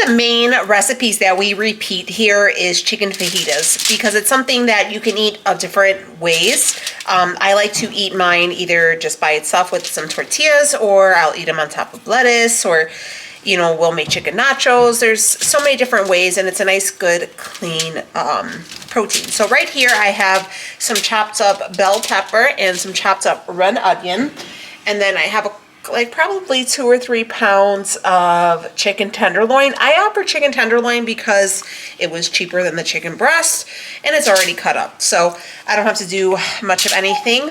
of the main recipes that we repeat here is chicken fajitas because it's something that you can eat of different ways. I like to eat mine either just by itself with some tortillas, or I'll eat them on top of lettuce, or you know, we'll make chicken nachos. There's so many different ways, and it's a nice, good, clean protein. So right here I have some chopped up bell pepper and some chopped up red onion, and then I have like probably 2 or 3 pounds of chicken tenderloin. I offer chicken tenderloin because it was cheaper than the chicken breast, and it's already cut up, so I don't have to do much of anything.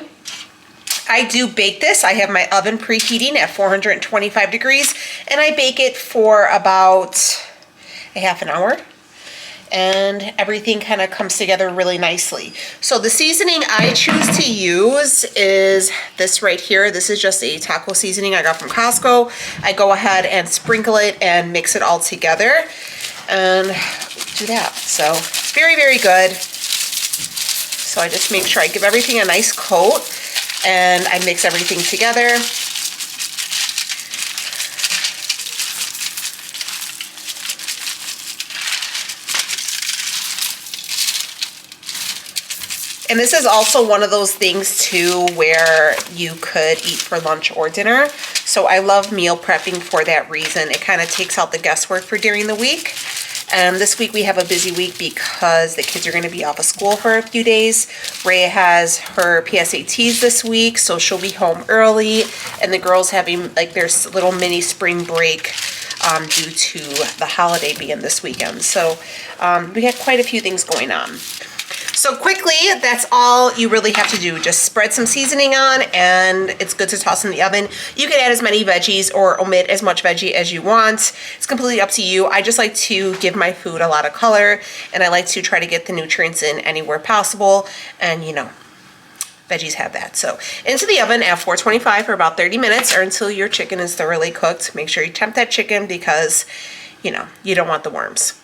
I do bake this. I have my oven preheating at 425 degrees, and I bake it for about a half an hour, and everything kind of comes together really nicely. So the seasoning I choose to use is this right here. This is just a taco seasoning I got from Costco. I go ahead and sprinkle it and mix it all together and do that. So it's very, very good. So I just make sure I give everything a nice coat, and I mix everything together. And this is also one of those things too where you could eat for lunch or dinner. So I love meal prepping for that reason. It kind of takes out the guesswork for during the week. And this week we have a busy week because the kids are going to be off of school for a few days. Rhea has her PSATs this week, so she'll be home early. And the girls having like their little mini spring break due to the holiday being this weekend. So we got quite a few things going on. So quickly, that's all you really have to do. Just spread some seasoning on, and it's good to toss in the oven. You can add as many veggies or omit as much veggie as you want. It's completely up to you. I just like to give my food a lot of color, and I like to try to get the nutrients in anywhere possible, and you know, veggies have that. So into the oven at 425 for about 30 minutes, or until your chicken is thoroughly cooked. Make sure you temp that chicken because, you know, you don't want the worms.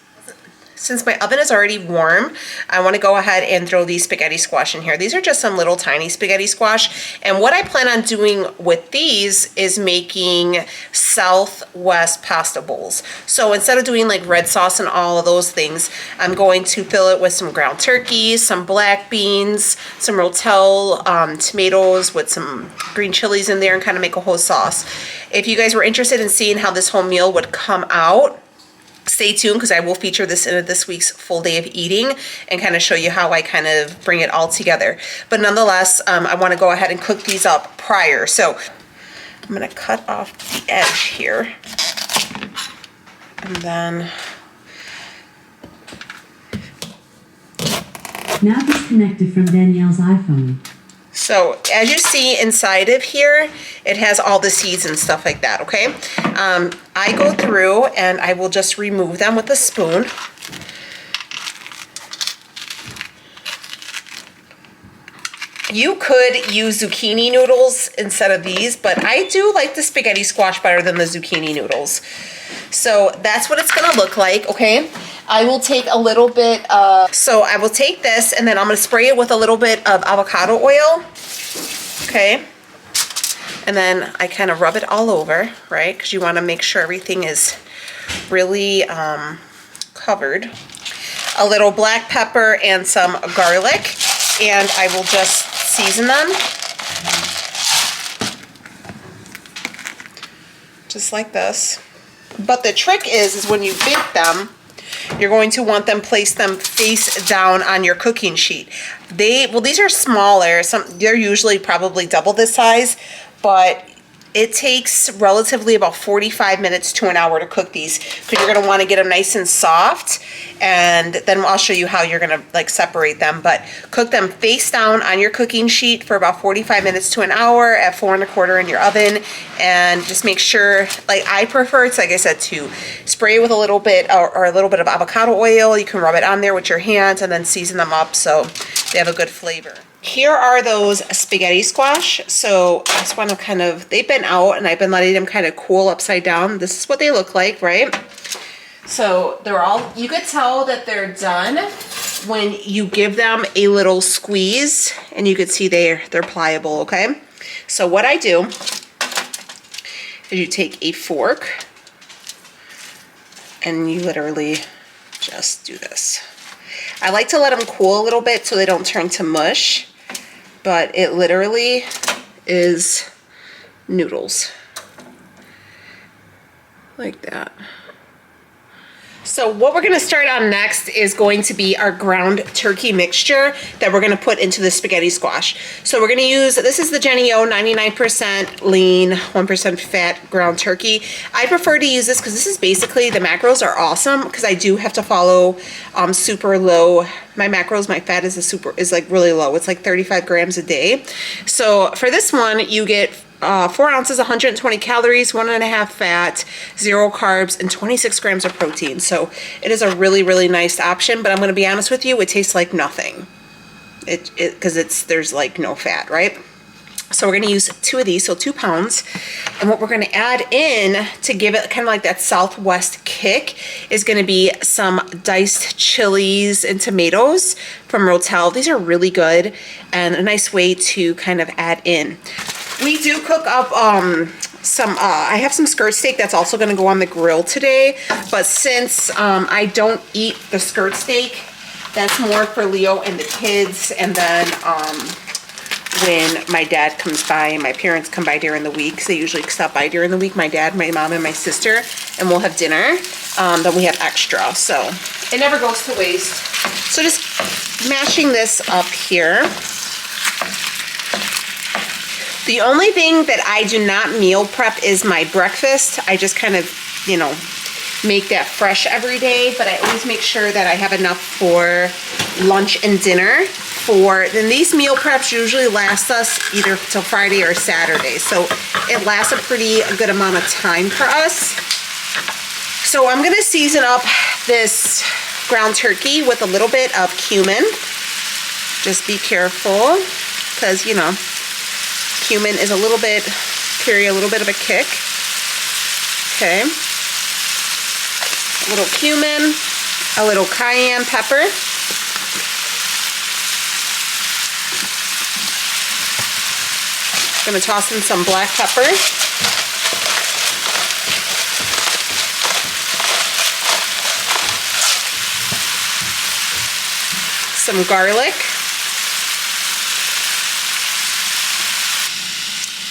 Since my oven is already warm, I want to go ahead and throw these spaghetti squash in here. These are just some little tiny spaghetti squash. And what I plan on doing with these is making Southwest pasta bowls. So instead of doing like red sauce and all of those things, I'm going to fill it with some ground turkey, some black beans, some rotel tomatoes with some green chilies in there, and kind of make a whole sauce. If you guys were interested in seeing how this whole meal would come out, stay tuned because I will feature this in this week's full day of eating and kind of show you how I kind of bring it all together. But nonetheless, I want to go ahead and cook these up prior. So I'm going to cut off the edge here. And then... Now disconnected from Danielle's iPhone. So as you see inside of here, it has all the seeds and stuff like that, okay? I go through and I will just remove them with a spoon. You could use zucchini noodles instead of these, but I do like the spaghetti squash better than the zucchini noodles. So that's what it's gonna look like, okay? I will take a little bit of, so I will take this and then I'm gonna spray it with a little bit of avocado oil, okay? And then I kind of rub it all over, right? Because you wanna make sure everything is really covered. A little black pepper and some garlic, and I will just season them. Just like this. But the trick is when you bake them, you're going to want them, place them face down on your cooking sheet. Well, these are smaller. They're usually probably double this size, but it takes relatively about 45 minutes to an hour to cook these because you're going to want to get them nice and soft, and then I'll show you how you're going to like separate them. But cook them face down on your cooking sheet for about 45 minutes to an hour at 4 1/4 in your oven, and just make sure, like I prefer, it's like I said, to spray it with a little bit or a little bit of avocado oil. You can rub it on there with your hands and then season them up so they have a good flavor. Here are those spaghetti squash. So I just want to kind of, they've been out and I've been letting them kind of cool upside down. This is what they look like, right? So they're all, you could tell that they're done when you give them a little squeeze, and you could see they're pliable, okay? So what I do is you take a fork And you literally just do this. I like to let them cool a little bit so they don't turn to mush, but it literally is noodles. Like that. So what we're gonna start on next is going to be our ground turkey mixture that we're gonna put into the spaghetti squash. So we're gonna use, this is the Jenny O 99% lean, 1% fat ground turkey. I prefer to use this because this is basically, the macros are awesome because I do have to follow super low, my macros, my fat is like really low. It's like 35 grams a day. So for this one, you get 4 ounces, 120 calories, 1.5 fat, 0 carbs, and 26 grams of protein. So it is a really, really nice option, but I'm going to be honest with you, it tastes like nothing. Because there's like no fat, right? So we're going to use 2 of these, so 2 pounds. And what we're going to add in to give it kind of like that Southwest kick is going to be some diced chilies and tomatoes from Rotel. These are really good and a nice way to kind of add in. We do cook up I have some skirt steak that's also going to go on the grill today, but since I don't eat the skirt steak, that's more for Leo and the kids. And then when my dad comes by and my parents come by during the week, so they usually stop by during the week, my dad, my mom, and my sister, and we'll have dinner, then we have extra, so it never goes to waste. So just mashing this up here. The only thing that I do not meal prep is my breakfast. I just kind of, you know, make that fresh every day, but I always make sure that I have enough for lunch and dinner. Then these meal preps usually last us either till Friday or Saturday. So it lasts a pretty good amount of time for us. So I'm gonna season up this ground turkey with a little bit of cumin. Just be careful, because, you know, cumin is a little bit of a kick. Okay. A little cumin, a little cayenne pepper. Gonna toss in some black pepper. Some garlic.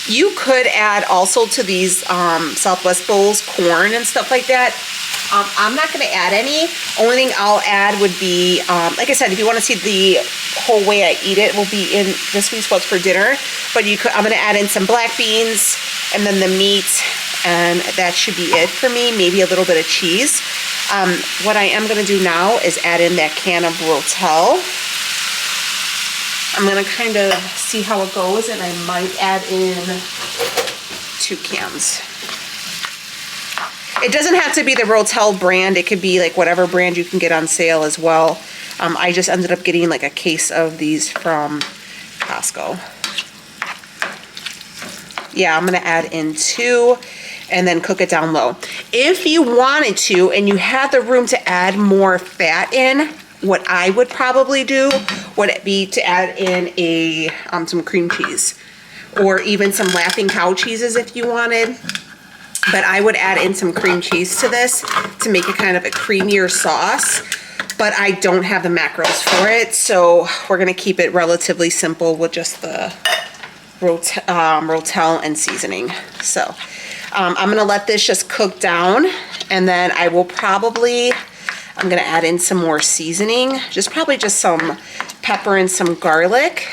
You could add also to these Southwest bowls corn and stuff like that. I'm not going to add any. Only thing I'll add would be, like I said, if you want to see the whole way I eat it, will be in this week's What's for Dinner. But you could, I'm going to add in some black beans and then the meat, and that should be it for me. Maybe a little bit of cheese. What I am going to do now is add in that can of Rotel. I'm going to kind of see how it goes, and I might add in 2 cans. It doesn't have to be the Rotel brand. It could be like whatever brand you can get on sale as well. I just ended up getting like a case of these from Costco. Yeah, I'm going to add in 2 and then cook it down low. If you wanted to and you had the room to add more fat in, what I would probably do would be to add in some cream cheese, or even some Laughing Cow cheeses if you wanted. But I would add in some cream cheese to this to make it kind of a creamier sauce. But I don't have the macros for it, so we're gonna keep it relatively simple with just the Rotel and seasoning. So I'm gonna let this just cook down, and then I will I'm gonna add in some more seasoning, probably just some pepper and some garlic.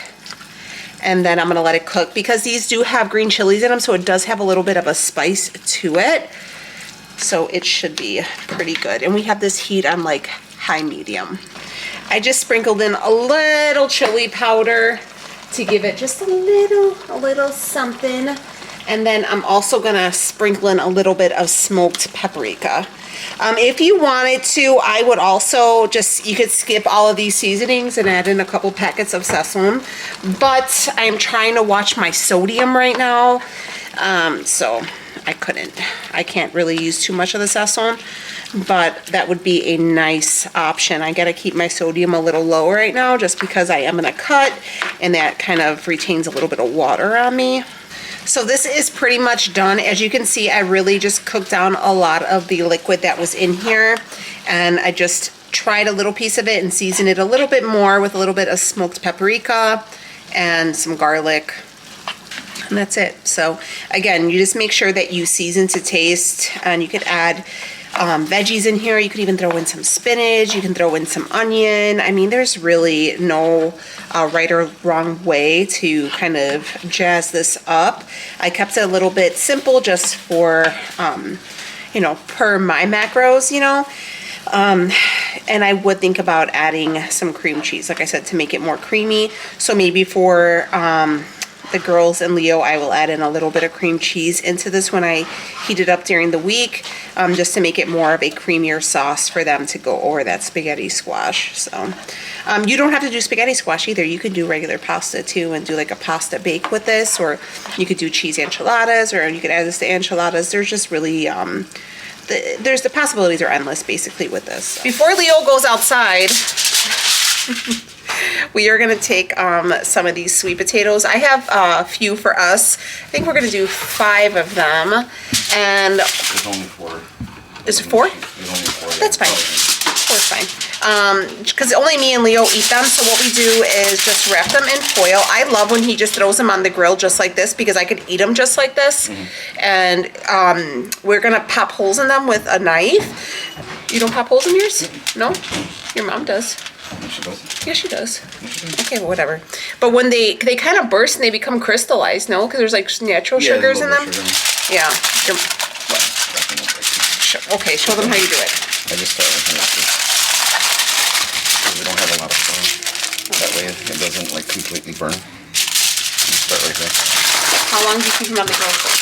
And then I'm gonna let it cook because these do have green chilies in them, so it does have a little bit of a spice to it. So it should be pretty good. And we have this heat on like high medium. I just sprinkled in a little chili powder to give it just a little something. And then I'm also gonna sprinkle in a little bit of smoked paprika. If you wanted to, I would also you could skip all of these seasonings and add in a couple packets of sesame, but I'm trying to watch my sodium right now, so I can't really use too much of the sesame, but that would be a nice option. I gotta keep my sodium a little low right now just because I am gonna cut, and that kind of retains a little bit of water on me. So this is pretty much done. As you can see, I really just cooked down a lot of the liquid that was in here, and I just tried a little piece of it and seasoned it a little bit more with a little bit of smoked paprika and some garlic, and that's it. So again, you just make sure that you season to taste, and you could add veggies in here. You could even throw in some spinach, you can throw in some onion. I mean, there's really no right or wrong way to kind of jazz this up. I kept it a little bit simple just for, you know, per my macros, you know. And I would think about adding some cream cheese, like I said, to make it more creamy. So maybe for the girls and Leo, I will add in a little bit of cream cheese into this when I heat it up during the week, just to make it more of a creamier sauce for them to go over that spaghetti squash. So you don't have to do spaghetti squash either. You could do regular pasta too and do like a pasta bake with this, or you could do cheese enchiladas, or you could add this to enchiladas. There's just really the possibilities are endless basically with this. Before Leo goes outside, we are gonna take some of these sweet potatoes. I have a few for us. I think we're gonna do 5 of them. And there's only 4. Is it 4? There's only 4. That's fine. 4 is fine. Because only me and Leo eat them. So what we do is just wrap them in foil. I love when he just throws them on the grill just like this, because I could eat them just like this. And we're gonna pop holes in them with a knife. You don't pop holes in yours? No? Your mom does. She does. Yeah, she does. Okay, well, whatever. But when they kind of burst and they become crystallized, no? Because there's like natural sugars in them. Yeah. Okay, show them how you do it. I just start with this. We don't have a lot of foil. That way it doesn't like completely burn. You start right there. How long do you keep them on the grill for?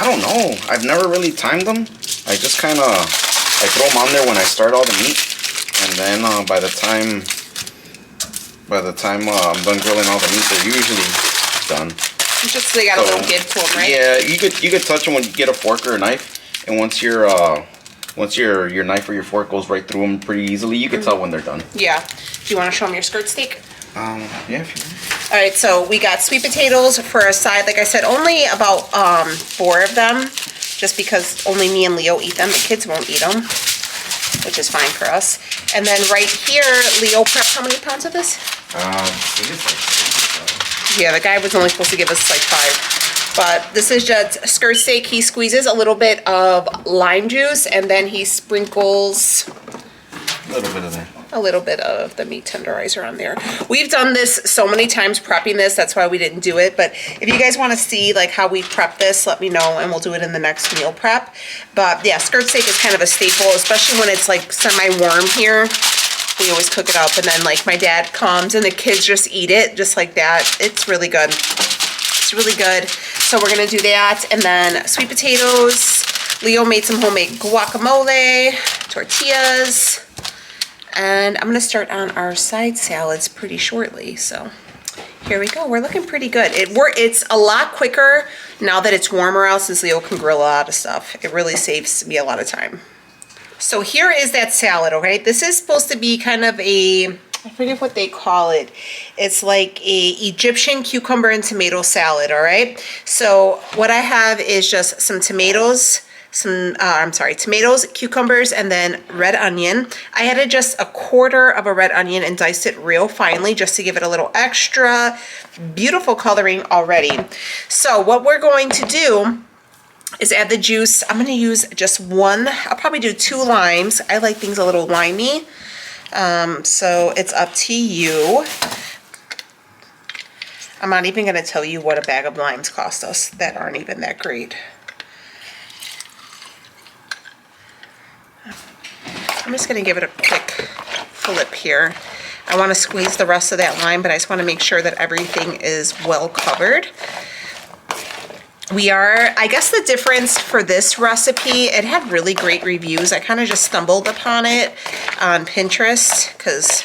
I don't know. I've never really timed them. I just kind of throw them on there when I start all the meat. And then by the time I'm done grilling all the meat, they're usually done. It's just they got a little give to them, right? Yeah, you could touch them when you get a fork or a knife, and once your knife or your fork goes right through them pretty easily, you can tell when they're done. Yeah. Do you want to show them your skirt steak? Yeah, if you want. All right, so we got sweet potatoes for a side. Like I said, only about 4 of them, just because only me and Leo eat them. The kids won't eat them, which is fine for us. And then right here, Leo prepped how many pounds of this? Yeah, the guy was only supposed to give us like 5. But this is just skirt steak. He squeezes a little bit of lime juice, and then he sprinkles a little bit of the meat tenderizer on there. We've done this so many times prepping this, that's why we didn't do it. But if you guys want to see like how we prep this, let me know and we'll do it in the next meal prep. But yeah, skirt steak is kind of a staple, especially when it's like semi-warm here. We always cook it up, and then like my dad comes and the kids just eat it just like that. It's really good. It's really good. So we're gonna do that, and then sweet potatoes. Leo made some homemade guacamole, tortillas. And I'm gonna start on our side salads pretty shortly. So here we go. We're looking pretty good. It's a lot quicker now that it's warmer out, since Leo can grill a lot of stuff. It really saves me a lot of time. So here is that salad, okay? This is supposed to be kind of I forget what they call it. It's like a Egyptian cucumber and tomato salad, all right? So what I have is just some tomatoes, tomatoes, cucumbers, and then red onion. I added just a quarter of a red onion and diced it real finely just to give it a little extra beautiful coloring already. So what we're going to do is add the juice. I'm going to use just 1. I'll probably do 2 limes. I like things a little limey. So it's up to you. I'm not even going to tell you what a bag of limes cost us that aren't even that great. I'm just going to give it a quick flip here. I want to squeeze the rest of that lime, but I just want to make sure that everything is well covered. I guess the difference for this recipe, it had really great reviews. I kind of just stumbled upon it on Pinterest, because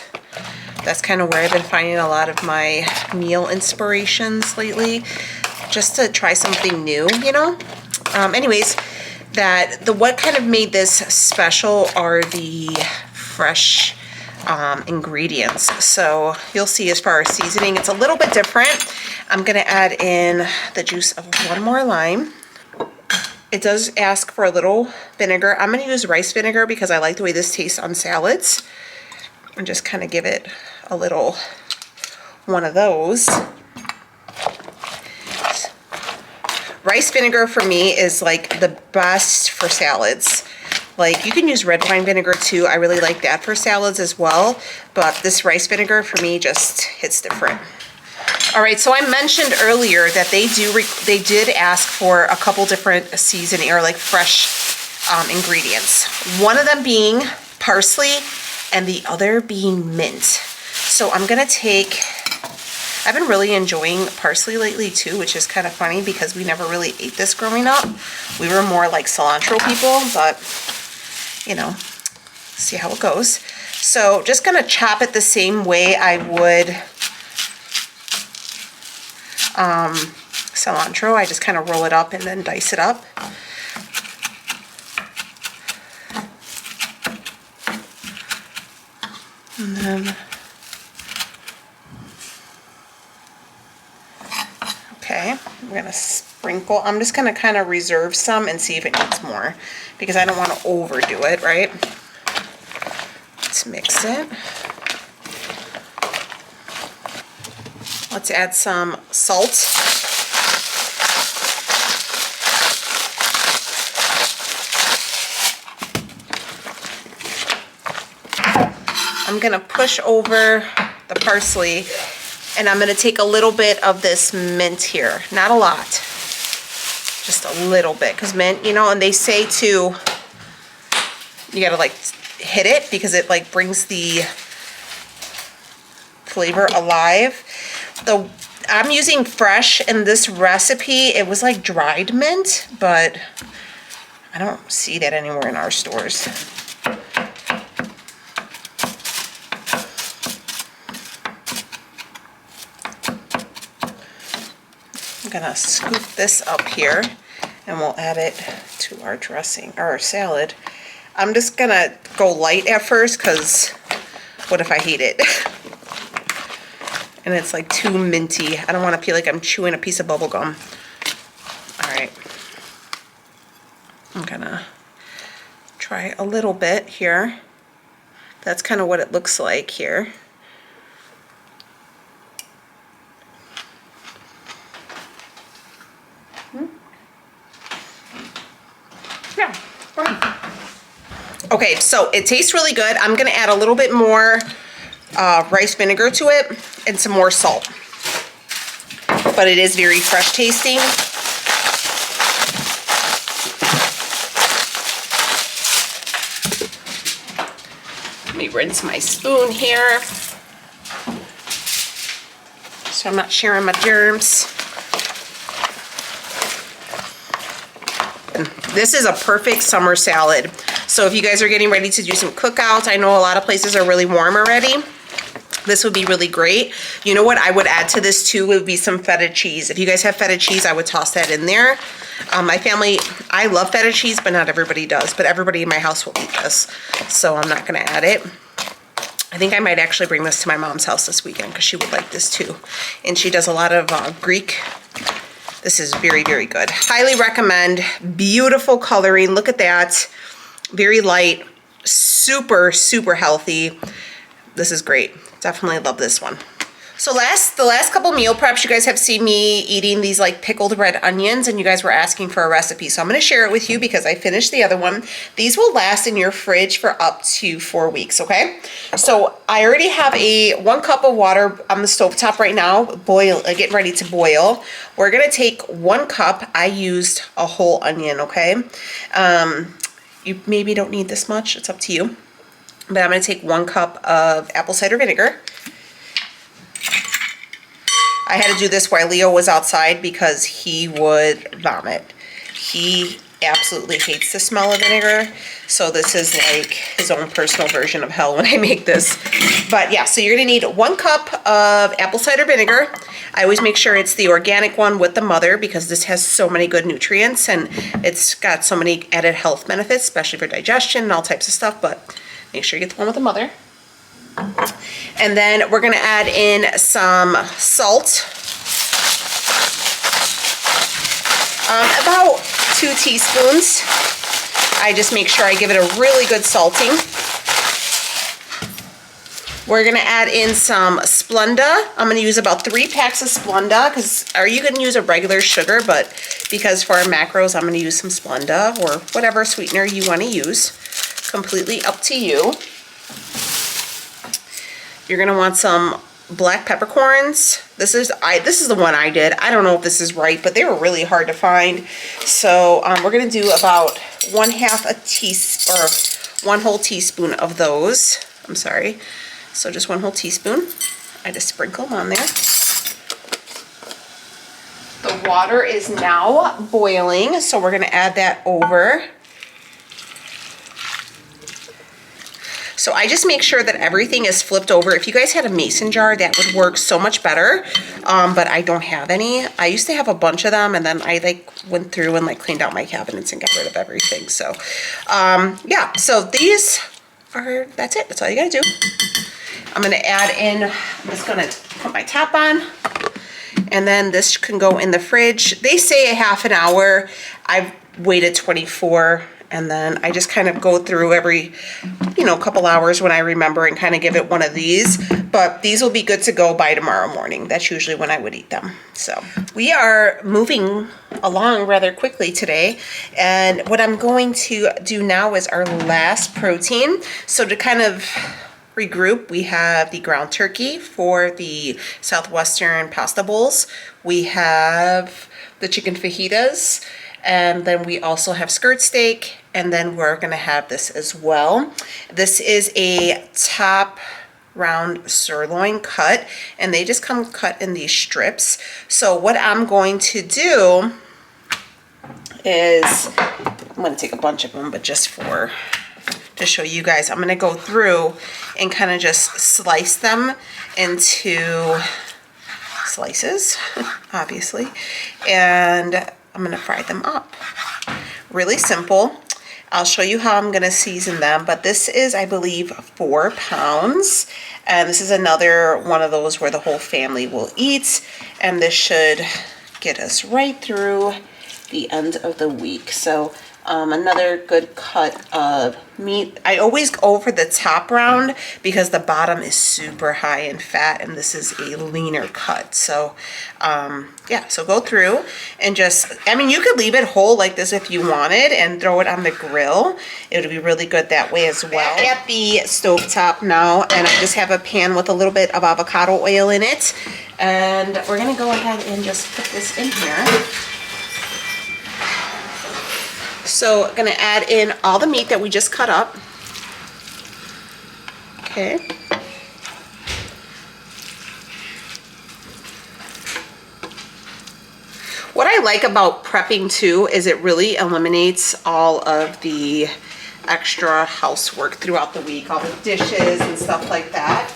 that's kind of where I've been finding a lot of my meal inspirations lately, just to try something new, you know? Anyways, what kind of made this special are the fresh ingredients. So you'll see as far as seasoning, it's a little bit different. I'm gonna add in the juice of one more lime. It does ask for a little vinegar. I'm gonna use rice vinegar because I like the way this tastes on salads. And just kind of give it a little one of those. Rice vinegar for me is like the best for salads. Like you can use red wine vinegar too. I really like that for salads as well. But this rice vinegar for me just hits different. All right, so I mentioned earlier that they did ask for a couple different seasoning or like fresh ingredients. One of them being parsley and the other being mint. So I'm gonna take, I've been really enjoying parsley lately too, which is kind of funny because we never really ate this growing up. We were more like cilantro people, but you know, see how it goes. So just gonna chop it the same way I would cilantro. I just kind of roll it up and then dice it up. And then, okay, I'm gonna sprinkle. I'm just gonna kind of reserve some and see if it needs more because I don't want to overdo it, right? Let's mix it. Let's add some salt. I'm gonna push over the parsley and I'm gonna take a little bit of this mint here. Not a lot, just a little bit, because mint, you know, and they say too, you gotta like hit it because it like brings the flavor alive. I'm using fresh in this recipe. It was like dried mint, but I don't see that anywhere in our stores. I'm gonna scoop this up here and we'll add it to our dressing or our salad. I'm just gonna go light at first because what if I hate it? And it's like too minty. I don't want to feel like I'm chewing a piece of bubble gum. All right. I'm gonna try a little bit here. That's kind of what it looks like here. Yeah. Okay, so it tastes really good. I'm gonna add a little bit more rice vinegar to it and some more salt. But it is very fresh tasting. Let me rinse my spoon here so I'm not sharing my germs. This is a perfect summer salad. So if you guys are getting ready to do some cookouts, I know a lot of places are really warm already. This would be really great. You know what I would add to this too would be some feta cheese. If you guys have feta cheese, I would toss that in there. My family, I love feta cheese, but not everybody does. But everybody in my house will eat this. So I'm not gonna add it. I think I might actually bring this to my mom's house this weekend because she would like this too. And she does a lot of Greek. This is very, very good. Highly recommend. Beautiful coloring. Look at that. Very light. Super, super healthy. This is great. Definitely love this one. So the last couple meal preps, you guys have seen me eating these like pickled red onions and you guys were asking for a recipe. So I'm gonna share it with you because I finished the other one. These will last in your fridge for up to 4 weeks, okay? So I already have 1 cup of water on the stovetop right now, getting ready to boil. We're gonna take 1 cup. I used a whole onion, okay? You maybe don't need this much, it's up to you. But I'm gonna take 1 cup of apple cider vinegar. I had to do this while Leo was outside because he would vomit. He absolutely hates the smell of vinegar. So this is like his own personal version of hell when I make this. But yeah, so you're gonna need 1 cup of apple cider vinegar. I always make sure it's the organic one with the mother because this has so many good nutrients and it's got so many added health benefits, especially for digestion and all types of stuff, but make sure you get the one with the mother. And then we're gonna add in some salt. About 2 teaspoons. I just make sure I give it a really good salting. We're gonna add in some Splenda. I'm gonna use about 3 packs of Splenda, or you can use a regular sugar, but because for our macros, I'm gonna use some Splenda or whatever sweetener you wanna use. Completely up to you. You're gonna want some black peppercorns. This is the one I did. I don't know if this is right, but they were really hard to find. So we're gonna do about 1/2 a teaspoon, or 1 whole teaspoon of those. I'm sorry. So just 1 whole teaspoon. I just sprinkle them on there. The water is now boiling, so we're gonna add that over. So I just make sure that everything is flipped over. If you guys had a mason jar, that would work so much better, but I don't have any. I used to have a bunch of them, and then I like went through and like cleaned out my cabinets and got rid of everything. So yeah, so these are, that's it. That's all you gotta do. I'm gonna add in, I'm just gonna put my top on, and then this can go in the fridge. They say a half an hour. I've waited 24, and then I just kind of go through every, you know, couple hours when I remember and kind of give it one of these. But these will be good to go by tomorrow morning. That's usually when I would eat them. So we are moving along rather quickly today. And what I'm going to do now is our last protein. So to kind of regroup, we have the ground turkey for the Southwestern pasta bowls. We have the chicken fajitas. And then we also have skirt steak, and then we're gonna have this as well. This is a top round sirloin cut, and they just come cut in these strips. So what I'm going to do is, I'm gonna take a bunch of them, but just to show you guys, I'm gonna go through and kind of just slice them into slices, obviously, and I'm gonna fry them up. Really simple. I'll show you how I'm gonna season them, but this is, I believe, 4 pounds. And this is another one of those where the whole family will eat. And this should get us right through the end of the week. So another good cut of meat. I always go for the top round because the bottom is super high in fat, and this is a leaner cut. So yeah, so go through and just, I mean, you could leave it whole like this if you wanted and throw it on the grill. It would be really good that way as well. Back at the stovetop now, and I just have a pan with a little bit of avocado oil in it. And we're gonna go ahead and just put this in here. So I'm gonna add in all the meat that we just cut up. Okay. What I like about prepping too is it really eliminates all of the extra housework throughout the week, all the dishes and stuff like that.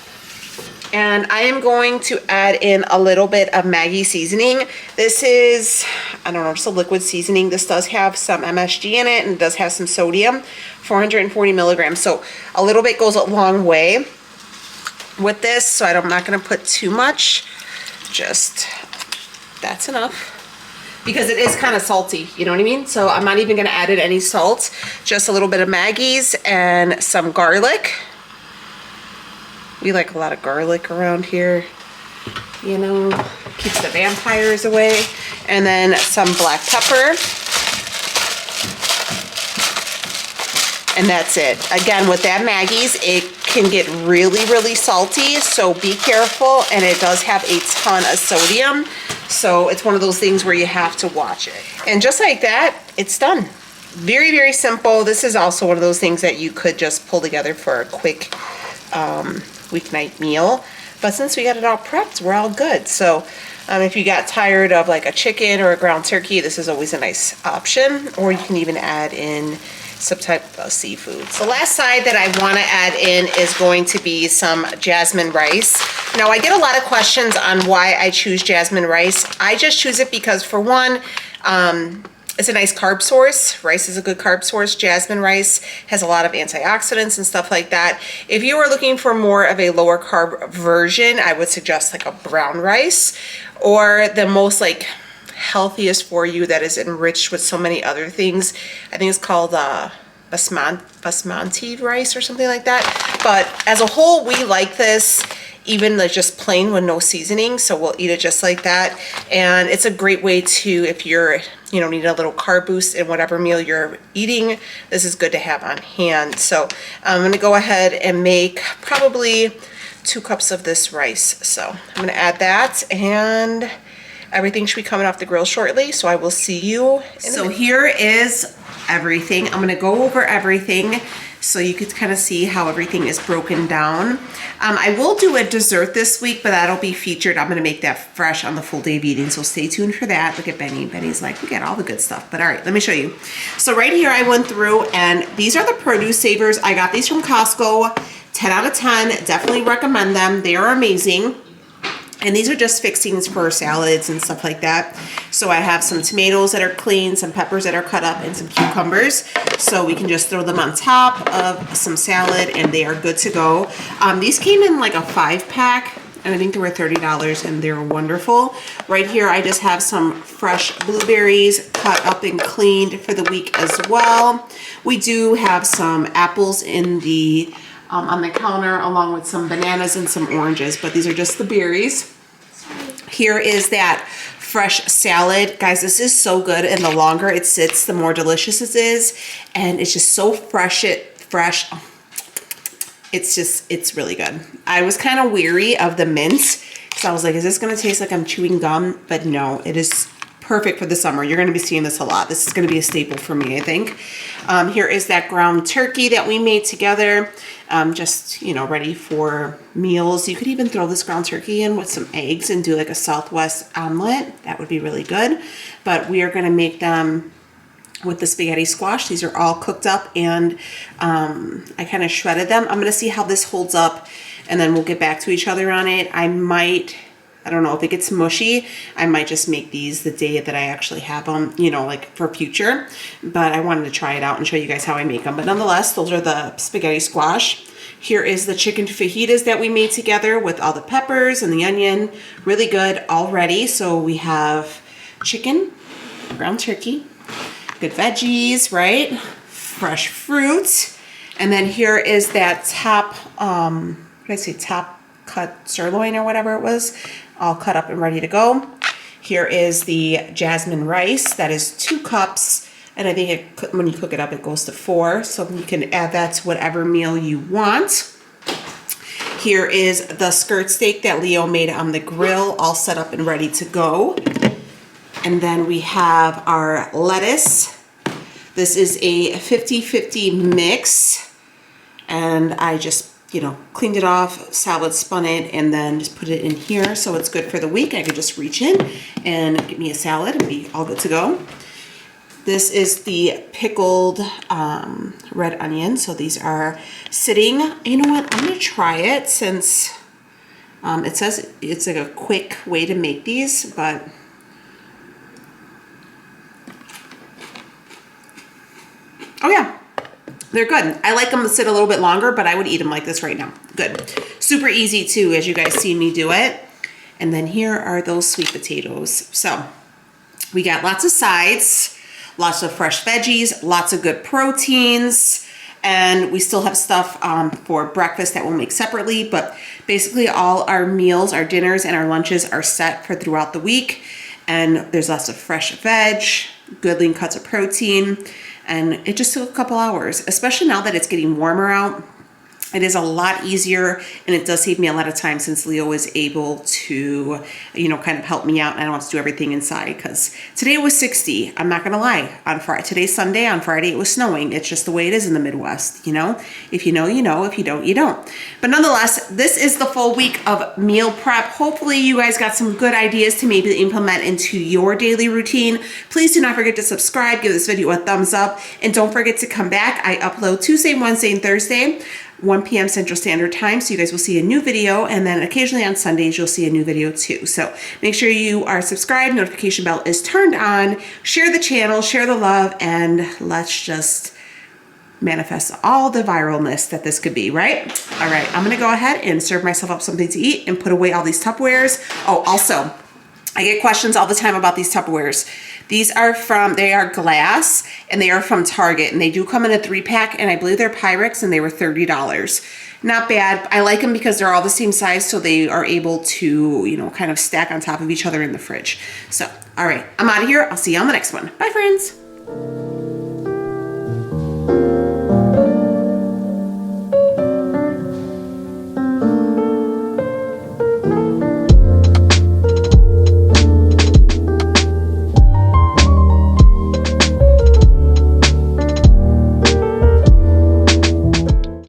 And I am going to add in a little bit of Maggi seasoning. This is, I don't know, just a liquid seasoning. This does have some MSG in it, and it does have some sodium, 440 milligrams. So a little bit goes a long way with this. So I'm not gonna put too much, just, that's enough. Because it is kind of salty, you know what I mean? So I'm not even gonna add in any salt, just a little bit of Maggi's and some garlic. We like a lot of garlic around here, you know, keeps the vampires away. And then some black pepper. And that's it. Again, with that Maggi's, it can get really, really salty, so be careful. And it does have a ton of sodium, so it's one of those things where you have to watch it. And just like that, it's done. Very, very simple. This is also one of those things that you could just pull together for a quick weeknight meal, but since we got it all prepped, we're all good. So if you got tired of like a chicken or a ground turkey, this is always a nice option, or you can even add in some type of seafood. The last side that I want to add in is going to be some jasmine rice. Now I get a lot of questions on why I choose jasmine rice. I just choose it because, for one, it's a nice carb source. Rice is a good carb source. Jasmine rice has a lot of antioxidants and stuff like that. If you are looking for more of a lower carb version, I would suggest like a brown rice, or the most like healthiest for you that is enriched with so many other things. I think it's called basmati rice or something like that. But as a whole, we like this even like just plain with no seasoning, so we'll eat it just like that. And it's a great way to, if you're, you know, need a little carb boost in whatever meal you're eating, this is good to have on hand. So I'm gonna go ahead and make probably 2 cups of this rice. So I'm gonna add that, and everything should be coming off the grill shortly, so I will see you in a minute. Here is everything. I'm gonna go over everything so you could kind of see how everything is broken down. I will do a dessert this week, but that'll be featured. I'm gonna make that fresh on the full day of eating, so stay tuned for that. Look at Benny. Benny's like, we got all the good stuff. But all right, let me show you. So right here, I went through, and these are the produce savers. I got these from Costco, 10 out of 10. Definitely recommend them. They are amazing. And these are just fixings for salads and stuff like that. So I have some tomatoes that are clean, some peppers that are cut up, and some cucumbers. So we can just throw them on top of some salad, and they are good to go. These came in like a 5-pack, and I think they were $30, and they're wonderful. Right here, I just have some fresh blueberries cut up and cleaned for the week as well. We do have some apples in the on the counter, along with some bananas and some oranges, but these are just the berries. Here is that fresh salad. Guys, this is so good, and the longer it sits, the more delicious it is, and it's just so fresh. It's really good. I was kind of weary of the mint, because I was like, is this gonna taste like I'm chewing gum? But no, it is perfect for the summer. You're gonna be seeing this a lot. This is gonna be a staple for me, I think. Here is that ground turkey that we made together. Just, you know, ready for meals. You could even throw this ground turkey in with some eggs and do like a Southwest omelet. That would be really good. But we are gonna make them with the spaghetti squash. These are all cooked up, and I kind of shredded them. I'm gonna see how this holds up, and then we'll get back to each other on it. I don't know if it gets mushy. I might just make these the day that I actually have them, you know, like for future. But I wanted to try it out and show you guys how I make them. But nonetheless, those are the spaghetti squash. Here is the chicken fajitas that we made together with all the peppers and the onion. Really good already. So we have chicken, ground turkey, good veggies, right? Fresh fruit. And then here is that top, top cut sirloin or whatever it was, all cut up and ready to go. Here is the jasmine rice. That is 2 cups, and I think when you cook it up, it goes to 4, so you can add that to whatever meal you want. Here is the skirt steak that Leo made on the grill, all set up and ready to go. And then we have our lettuce. This is a 50-50 mix, and I just, you know, cleaned it off, salad spun it, and then just put it in here, so it's good for the week. I could just reach in and get me a salad and be all good to go. This is the pickled red onion. So these are sitting. You know what? I'm gonna try it, since it says it's like a quick way to make these, but oh yeah, they're good. I like them to sit a little bit longer, but I would eat them like this right now. Good. Super easy too, as you guys see me do it. And then here are those sweet potatoes. So we got lots of sides, lots of fresh veggies, lots of good proteins, and we still have stuff for breakfast that we'll make separately, but basically all our meals, our dinners, and our lunches are set for throughout the week. And there's lots of fresh veg, good lean cuts of protein, and it just took a couple hours, especially now that it's getting warmer out. It is a lot easier, and it does save me a lot of time, since Leo is able to, you know, kind of help me out, and I don't have to do everything inside, because today it was 60. I'm not gonna lie. On Friday, today's Sunday. On Friday it was snowing. It's just the way it is in the Midwest, you know. If you know, you know. If you don't, you don't. But nonetheless, this is the full week of meal prep. Hopefully you guys got some good ideas to maybe implement into your daily routine. Please do not forget to subscribe, give this video a thumbs up, and don't forget to come back. I upload Tuesday, Wednesday, and Thursday. 1 p.m. Central Standard Time, so you guys will see a new video, and then occasionally on Sundays you'll see a new video too. So make sure you are subscribed, notification bell is turned on, share the channel, share the love, and let's just manifest all the viralness that this could be, right? All right, I'm gonna go ahead and serve myself up something to eat and put away all these Tupperwares. Oh, also, I get questions all the time about these Tupperwares. These are they are glass, and they are from Target, and they do come in a 3-pack, and I believe they're Pyrex, and they were $30. Not bad. I like them because they're all the same size, so they are able to, you know, kind of stack on top of each other in the fridge. So, all right, I'm out of here. I'll see you on the next one. Bye, friends.